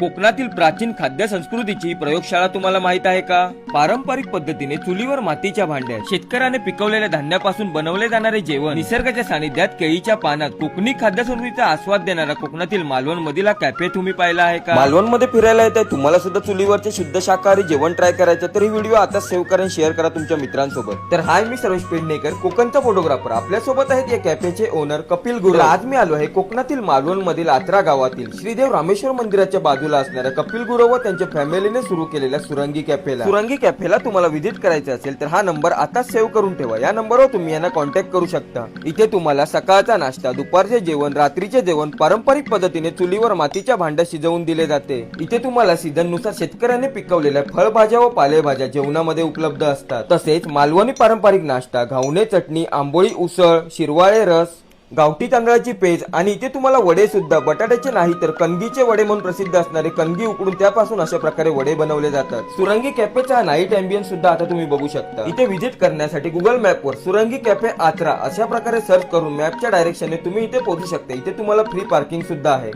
कोकणातील प्राचीन खाद्य संस्कृतीची प्रयोगशाळा तुम्हाला माहित आहे का? पारंपरिक पद्धतीने चुलीवर मातीच्या भांड्यात शेतकऱ्याने पिकवलेल्या धान्यापासून बनवले जाणारे जेवण निसर्गाच्या सानिध्यात केळीच्या पानात कोकणी खाद्य संस्कृतीचा आस्वाद देणारा कोकणातील मालवण मधील हा कॅफे तुम्ही पाहिला आहे का? मालवण मध्ये फिरायला येत आहे तुम्हाला सुद्धा चुलीवरचे शुद्ध शाकाहारी जेवण ट्राय करायचं तर ही व्हिडिओ आता सेव्ह करा आणि शेअर करा तुमच्या मित्रांसोबत. तर हाय, मी सर्वेश पेडणेकर, कोकणचा फोटोग्राफर. आपल्या सोबत आहेत या कॅफेचे ओनर कपिल गुरव. आज मी आलो आहे कोकणातील मालवण मधील आत्रा गावातील श्रीदेव रामेश्वर मंदिराच्या बाजूला असणाऱ्या कपिल गुरव व त्यांच्या फॅमिलीने सुरू केलेल्या सुरंगी कॅफेला. सुरंगी कॅफेला तुम्हाला व्हिजिट करायचं असेल तर हा नंबर आता सेव्ह करून ठेवा. या नंबरवर तुम्ही यांना कॉन्टॅक्ट करू शकता. इथे तुम्हाला सकाळचा नाश्ता, दुपारचे जेवण, रात्रीचे जेवण पारंपरिक पद्धतीने चुलीवर मातीच्या भांड्यात शिजवून दिले जाते. इथे तुम्हाला सीझन नुसार शेतकऱ्याने पिकवलेल्या फळभाज्या व पालेभाज्या जेवणामध्ये उपलब्ध असतात. तसेच मालवणी पारंपरिक नाश्ता, घावणे चटणी, आंबोळी उसळ, शिरवाळे रस, गावठी तांदळाची पेज आणि इथे तुम्हाला वडे सुद्धा बटाट्याचे नाही तर कणगीचे वडे म्हणून प्रसिद्ध असणारे कणगी उकडून त्यापासून अशा प्रकारे वडे बनवले जातात. सुरंगी कॅफेचा नाईट अँबियन्स सुद्धा आता तुम्ही बघू शकता. इथे व्हिजिट करण्यासाठी गुगल मॅपवर सुरंगी कॅफे आत्रा अशा प्रकारे सर्च करून मॅपच्या डायरेक्शनने तुम्ही इथे पोहोचू शकता. इथे तुम्हाला फ्री पार्किंग सुद्धा आहे.